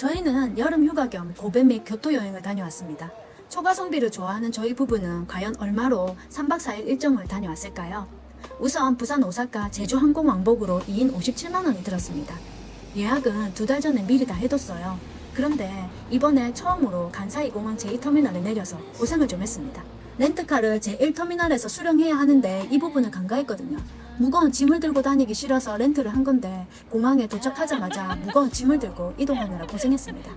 저희는 여름 휴가 겸 고베 및 교토 여행을 다녀왔습니다. 초가성비를 좋아하는 저희 부부는 과연 얼마로 3박 4일 일정을 다녀왔을까요? 우선 부산 오사카 제주 항공 왕복으로 2인 57만 원이 들었습니다. 예약은 2달 전에 미리 다 해뒀어요. 그런데 이번에 처음으로 간사이 공항 제2터미널에 내려서 고생을 좀 했습니다. 렌트카를 제1터미널에서 수령해야 하는데 이 부분을 간과했거든요. 무거운 짐을 들고 다니기 싫어서 렌트를 한 건데 공항에 도착하자마자 무거운 짐을 들고 이동하느라 고생했습니다.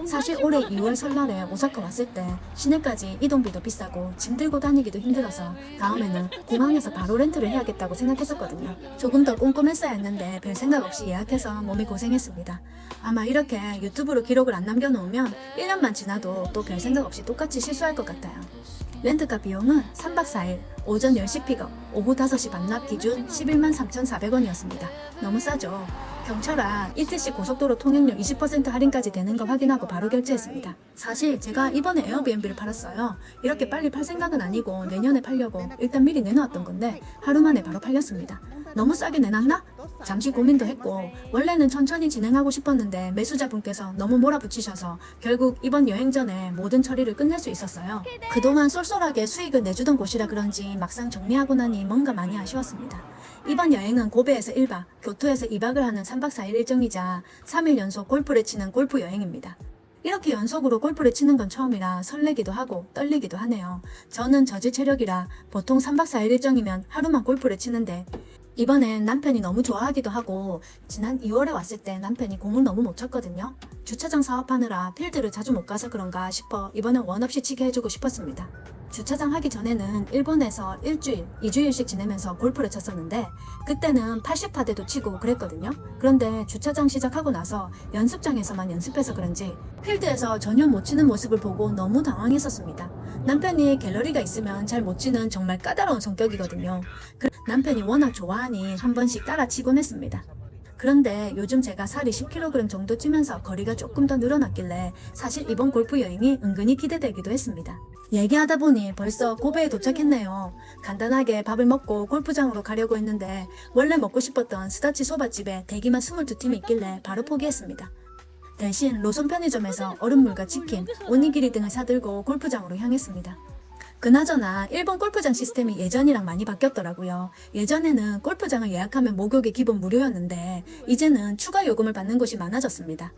사실 올해 2월 설날에 오사카 왔을 때 시내까지 이동비도 비싸고 짐 들고 다니기도 힘들어서 다음에는 공항에서 바로 렌트를 해야겠다고 생각했었거든요. 조금 더 꼼꼼했어야 했는데 별 생각 없이 예약해서 몸이 고생했습니다. 아마 이렇게 유튜브로 기록을 안 남겨놓으면 1년만 지나도 또 별 생각 없이 똑같이 실수할 것 같아요. 렌트카 비용은 3박 4일 오전 10시 픽업, 오후 5시 반납 기준 11만 3,400원이었습니다. 너무 싸죠? 경찰아, ETC 고속도로 통행료 20% 할인까지 되는 거 확인하고 바로 결제했습니다. 사실 제가 이번에 에어비앤비를 팔았어요. 이렇게 빨리 팔 생각은 아니고 내년에 팔려고 일단 미리 내놓았던 건데 하루 만에 바로 팔렸습니다. 너무 싸게 내놨나? 잠시 고민도 했고 원래는 천천히 진행하고 싶었는데 매수자분께서 너무 몰아붙이셔서 결국 이번 여행 전에 모든 처리를 끝낼 수 있었어요. 그동안 쏠쏠하게 수익을 내주던 곳이라 그런지 막상 정리하고 나니 뭔가 많이 아쉬웠습니다. 이번 여행은 고베에서 1박, 교토에서 2박을 하는 3박 4일 일정이자 3일 연속 골프를 치는 골프 여행입니다. 이렇게 연속으로 골프를 치는 건 처음이라 설레기도 하고 떨리기도 하네요. 저는 저질 체력이라 보통 3박 4일 일정이면 하루만 골프를 치는데 이번엔 남편이 너무 좋아하기도 하고 지난 2월에 왔을 때 남편이 공을 너무 못 쳤거든요. 주차장 사업하느라 필드를 자주 못 가서 그런가 싶어 이번엔 원 없이 치게 해주고 싶었습니다. 주차장 하기 전에는 일본에서 일주일, 2주일씩 지내면서 골프를 쳤었는데 그때는 80타대도 치고 그랬거든요. 그런데 주차장 시작하고 나서 연습장에서만 연습해서 그런지 필드에서 전혀 못 치는 모습을 보고 너무 당황했었습니다. 남편이 갤러리가 있으면 잘 못 치는 정말 까다로운 성격이거든요. 남편이 워낙 좋아하니 한 번씩 따라 치곤 했습니다. 그런데 요즘 제가 살이 10kg 정도 찌면서 거리가 조금 더 늘어났길래 사실 이번 골프 여행이 은근히 기대되기도 했습니다. 얘기하다 보니 벌써 고베에 도착했네요. 간단하게 밥을 먹고 골프장으로 가려고 했는데 원래 먹고 싶었던 스다치 소바집에 대기만 22팀이 있길래 바로 포기했습니다. 대신 로손 편의점에서 얼음물과 치킨, 오니기리 등을 사들고 골프장으로 향했습니다. 그나저나 일본 골프장 시스템이 예전이랑 많이 바뀌었더라고요. 예전에는 골프장을 예약하면 목욕이 기본 무료였는데 이제는 추가 요금을 받는 곳이 많아졌습니다.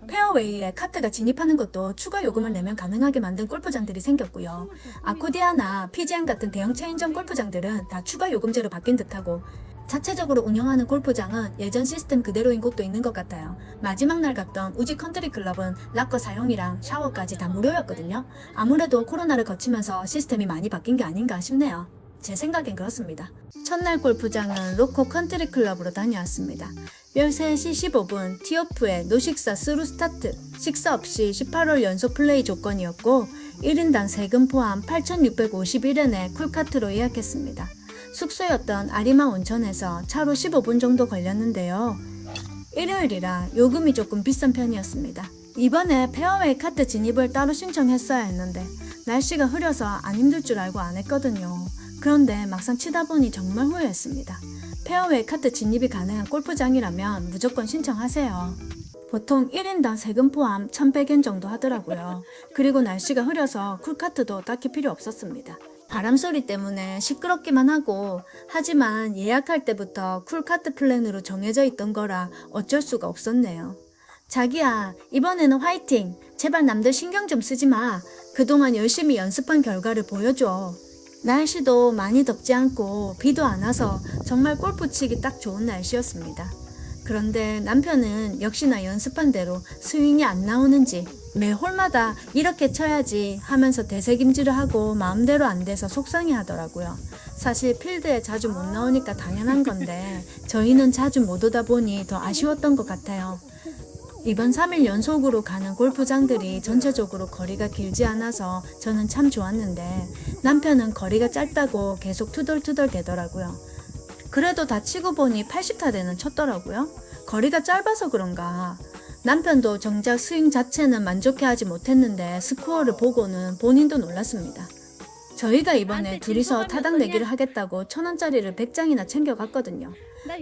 페어웨이에 카트가 진입하는 것도 추가 요금을 내면 가능하게 만든 골프장들이 생겼고요. 아코디아나 피지안 같은 대형 체인점 골프장들은 다 추가 요금제로 바뀐 듯하고 자체적으로 운영하는 골프장은 예전 시스템 그대로인 곳도 있는 것 같아요. 마지막 날 갔던 우지 컨트리 클럽은 락커 사용이랑 샤워까지 다 무료였거든요. 아무래도 코로나를 거치면서 시스템이 많이 바뀐 게 아닌가 싶네요. 제 생각엔 그렇습니다. 첫날 골프장은 로코 컨트리 클럽으로 다녀왔습니다. 13시 15분 티오프에 노식사 스루 스타트, 식사 없이 18홀 연속 플레이 조건이었고 1인당 세금 포함 8,651엔에 쿨카트로 예약했습니다. 숙소였던 아리마 온천에서 차로 15분 정도 걸렸는데요. 일요일이라 요금이 조금 비싼 편이었습니다. 이번에 페어웨이 카트 진입을 따로 신청했어야 했는데 날씨가 흐려서 안 힘들 줄 알고 안 했거든요. 그런데 막상 치다 보니 정말 후회했습니다. 페어웨이 카트 진입이 가능한 골프장이라면 무조건 신청하세요. 보통 1인당 세금 포함 1,100엔 정도 하더라고요. 그리고 날씨가 흐려서 쿨카트도 딱히 필요 없었습니다. 바람 소리 때문에 시끄럽기만 하고 하지만 예약할 때부터 쿨카트 플랜으로 정해져 있던 거라 어쩔 수가 없었네요. 자기야, 이번에는 화이팅! 제발 남들 신경 좀 쓰지 마. 그동안 열심히 연습한 결과를 보여줘. 날씨도 많이 덥지 않고 비도 안 와서 정말 골프 치기 딱 좋은 날씨였습니다. 그런데 남편은 역시나 연습한 대로 스윙이 안 나오는지 매 홀마다 이렇게 쳐야지 하면서 되새김질을 하고 마음대로 안 돼서 속상해 하더라고요. 사실 필드에 자주 못 나오니까 당연한 건데 저희는 자주 못 오다 보니 더 아쉬웠던 것 같아요. 이번 3일 연속으로 가는 골프장들이 전체적으로 거리가 길지 않아서 저는 참 좋았는데 남편은 거리가 짧다고 계속 투덜투덜 대더라고요. 그래도 다 치고 보니 80타대는 쳤더라고요. 거리가 짧아서 그런가. 남편도 정작 스윙 자체는 만족해하지 못했는데 스코어를 보고는 본인도 놀랐습니다. 저희가 이번에 둘이서 타당 내기를 하겠다고 1,000원짜리를 100장이나 챙겨갔거든요.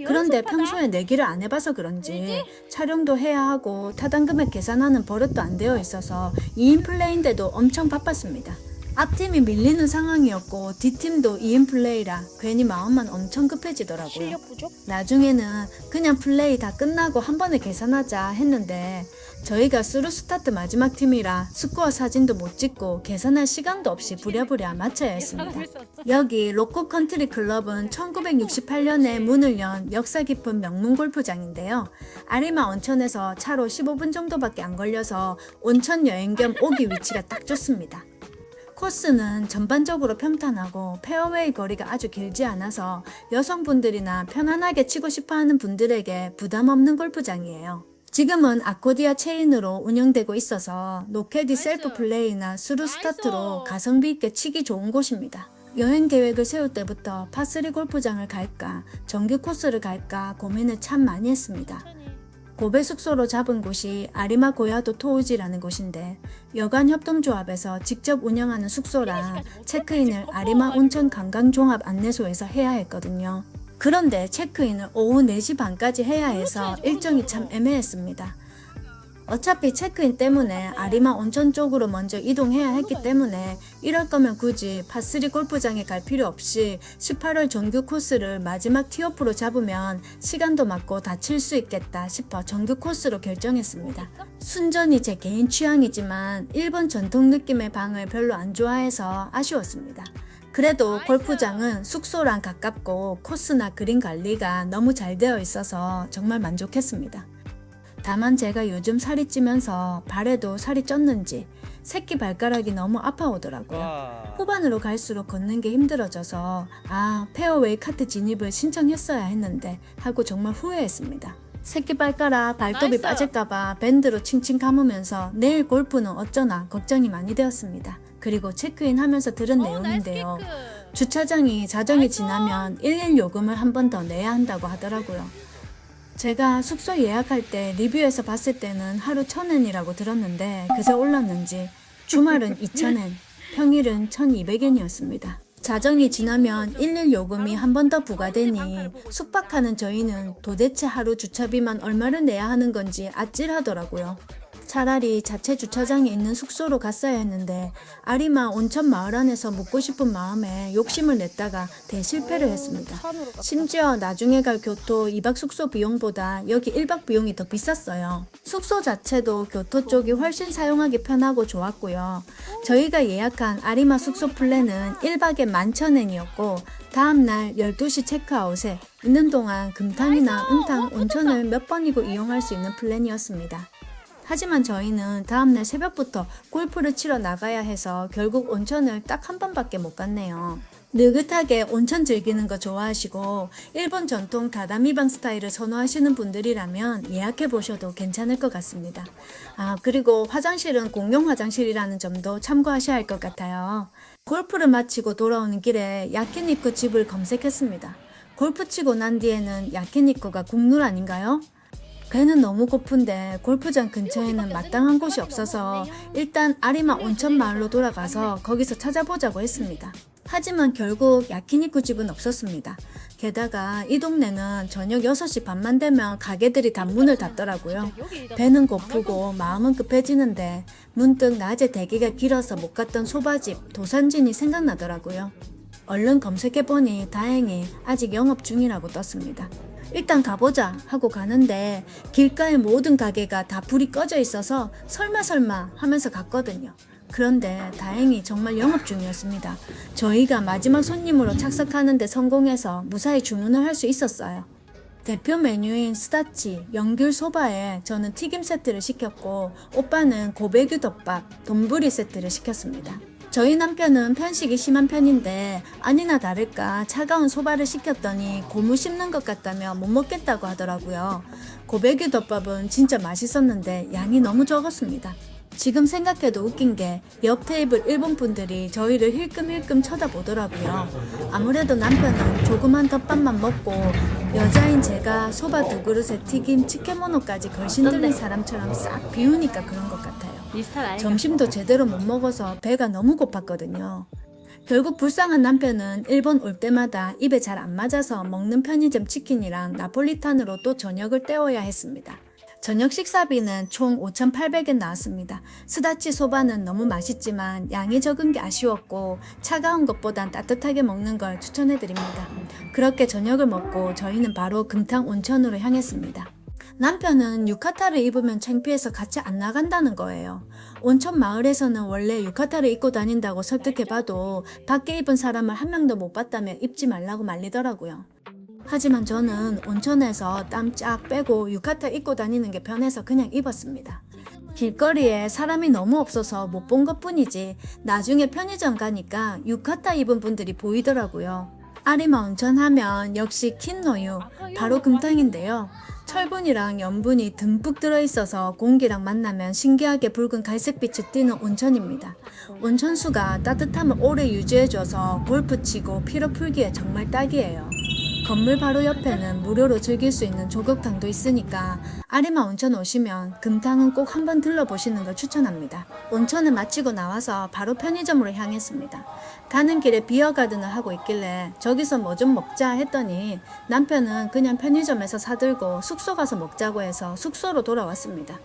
그런데 평소에 내기를 안 해봐서 그런지 촬영도 해야 하고 타당 금액 계산하는 버릇도 안 되어 있어서 2인 플레이인데도 엄청 바빴습니다. 앞팀이 밀리는 상황이었고 뒷팀도 2인 플레이라 괜히 마음만 엄청 급해지더라고요. 실력 부족? 나중에는 그냥 플레이 다 끝나고 한 번에 계산하자 했는데 저희가 스루 스타트 마지막 팀이라 스코어 사진도 못 찍고 계산할 시간도 없이 부랴부랴 마쳐야 했습니다. 여기 로코 컨트리 클럽은 1968년에 문을 연 역사 깊은 명문 골프장인데요. 아리마 온천에서 차로 15분 정도밖에 안 걸려서 온천 여행 겸 오기 위치가 딱 좋습니다. 코스는 전반적으로 평탄하고 페어웨이 거리가 아주 길지 않아서 여성분들이나 편안하게 치고 싶어하는 분들에게 부담 없는 골프장이에요. 지금은 아코디아 체인으로 운영되고 있어서 노캐디 셀프 플레이나 스루 스타트로 가성비 있게 치기 좋은 곳입니다. 여행 계획을 세울 때부터 파3 골프장을 갈까 정규 코스를 갈까 고민을 참 많이 했습니다. 고베 숙소로 잡은 곳이 아리마 고야도 토우지라는 곳인데 여관 협동조합에서 직접 운영하는 숙소라 체크인을 아리마 온천 관광종합 안내소에서 해야 했거든요. 그런데 체크인을 오후 4시 반까지 해야 해서 일정이 참 애매했습니다. 어차피 체크인 때문에 아리마 온천 쪽으로 먼저 이동해야 했기 때문에 이럴 거면 굳이 파3 골프장에 갈 필요 없이 18월 정규 코스를 마지막 티오프로 잡으면 시간도 맞고 다 칠 수 있겠다 싶어 정규 코스로 결정했습니다. 순전히 제 개인 취향이지만 일본 전통 느낌의 방을 별로 안 좋아해서 아쉬웠습니다. 그래도 골프장은 숙소랑 가깝고 코스나 그린 관리가 너무 잘 되어 있어서 정말 만족했습니다. 다만 제가 요즘 살이 찌면서 발에도 살이 쪘는지 새끼 발가락이 너무 아파오더라고요. 후반으로 갈수록 걷는 게 힘들어져서 페어웨이 카트 진입을 신청했어야 했는데 하고 정말 후회했습니다. 새끼 발가락 발톱이 빠질까봐 밴드로 칭칭 감으면서 내일 골프는 어쩌나 걱정이 많이 되었습니다. 그리고 체크인 하면서 들은 내용인데요. 주차장이 자정이 지나면 11 요금을 한 번 더 내야 한다고 하더라고요. 제가 숙소 예약할 때 리뷰에서 봤을 때는 하루 1,000엔이라고 들었는데 그새 올랐는지 주말은 2,000엔, 평일은 1,200엔이었습니다. 자정이 지나면 11 요금이 한 번 더 부과되니 숙박하는 저희는 도대체 하루 주차비만 얼마를 내야 하는 건지 아찔하더라고요. 차라리 자체 주차장에 있는 숙소로 갔어야 했는데 아리마 온천 마을 안에서 묵고 싶은 마음에 욕심을 냈다가 대실패를 했습니다. 심지어 나중에 갈 교토 2박 숙소 비용보다 여기 1박 비용이 더 비쌌어요. 숙소 자체도 교토 쪽이 훨씬 사용하기 편하고 좋았고요. 저희가 예약한 아리마 숙소 플랜은 1박에 11,000엔이었고 다음날 12시 체크아웃에 있는 동안 금탕이나 은탕 온천을 몇 번이고 이용할 수 있는 플랜이었습니다. 하지만 저희는 다음날 새벽부터 골프를 치러 나가야 해서 결국 온천을 딱 한 번밖에 못 갔네요. 느긋하게 온천 즐기는 거 좋아하시고 일본 전통 다다미방 스타일을 선호하시는 분들이라면 예약해 보셔도 괜찮을 것 같습니다. 그리고 화장실은 공용 화장실이라는 점도 참고하셔야 할 것 같아요. 골프를 마치고 돌아오는 길에 야키니쿠 집을 검색했습니다. 골프 치고 난 뒤에는 야키니쿠가 국룰 아닌가요? 배는 너무 고픈데 골프장 근처에는 마땅한 곳이 없어서 일단 아리마 온천 마을로 돌아가서 거기서 찾아보자고 했습니다. 하지만 결국 야키니쿠 집은 없었습니다. 게다가 이 동네는 저녁 6시 반만 되면 가게들이 다 문을 닫더라고요. 배는 고프고 마음은 급해지는데 문득 낮에 대기가 길어서 못 갔던 소바집, 도산진이 생각나더라고요. 얼른 검색해보니 다행히 아직 영업 중이라고 떴습니다. 일단 가보자 하고 가는데 길가의 모든 가게가 다 불이 꺼져 있어서 설마 하면서 갔거든요. 그런데 다행히 정말 영업 중이었습니다. 저희가 마지막 손님으로 착석하는데 성공해서 무사히 주문을 할 수 있었어요. 대표 메뉴인 스다치, 연귤 소바에 저는 튀김 세트를 시켰고 오빠는 고베규 덮밥, 돈부리 세트를 시켰습니다. 저희 남편은 편식이 심한 편인데 아니나 다를까 차가운 소바를 시켰더니 고무 씹는 것 같다며 못 먹겠다고 하더라고요. 고베규 덮밥은 진짜 맛있었는데 양이 너무 적었습니다. 지금 생각해도 웃긴 게 옆 테이블 일본 분들이 저희를 힐끔힐끔 쳐다보더라고요. 아무래도 남편은 조그만 덮밥만 먹고 여자인 제가 소바 2그릇에 튀김 치케모노까지 걸신들린 사람처럼 싹 비우니까 그런 것 같아요. 점심도 제대로 못 먹어서 배가 너무 고팠거든요. 결국 불쌍한 남편은 일본 올 때마다 입에 잘 안 맞아서 먹는 편의점 치킨이랑 나폴리탄으로 또 저녁을 때워야 했습니다. 저녁 식사비는 총 5,800엔 나왔습니다. 스다치 소바는 너무 맛있지만 양이 적은 게 아쉬웠고 차가운 것보단 따뜻하게 먹는 걸 추천해드립니다. 그렇게 저녁을 먹고 저희는 바로 금탕 온천으로 향했습니다. 남편은 유카타를 입으면 창피해서 같이 안 나간다는 거예요. 온천 마을에서는 원래 유카타를 입고 다닌다고 설득해봐도 밖에 입은 사람을 한 명도 못 봤다며 입지 말라고 말리더라고요. 하지만 저는 온천에서 땀 쫙 빼고 유카타 입고 다니는 게 편해서 그냥 입었습니다. 길거리에 사람이 너무 없어서 못 본 것뿐이지 나중에 편의점 가니까 유카타 입은 분들이 보이더라고요. 아리마 온천 하면 역시 킨노유, 바로 금탕인데요. 철분이랑 염분이 듬뿍 들어있어서 공기랑 만나면 신기하게 붉은 갈색빛을 띠는 온천입니다. 온천수가 따뜻함을 오래 유지해줘서 골프 치고 피로 풀기에 정말 딱이에요. 건물 바로 옆에는 무료로 즐길 수 있는 조격탕도 있으니까 아리마 온천 오시면 금탕은 꼭 한번 들러보시는 걸 추천합니다. 온천을 마치고 나와서 바로 편의점으로 향했습니다. 가는 길에 비어가든을 하고 있길래 저기서 뭐 좀 먹자 했더니 남편은 그냥 편의점에서 사들고 숙소 가서 먹자고 해서 숙소로 돌아왔습니다.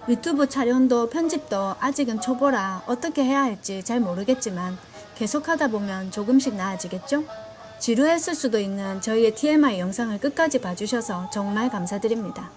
유튜브 촬영도 편집도 아직은 초보라 어떻게 해야 할지 잘 모르겠지만 계속하다 보면 조금씩 나아지겠죠? 지루했을 수도 있는 저희의 TMI 영상을 끝까지 봐주셔서 정말 감사드립니다.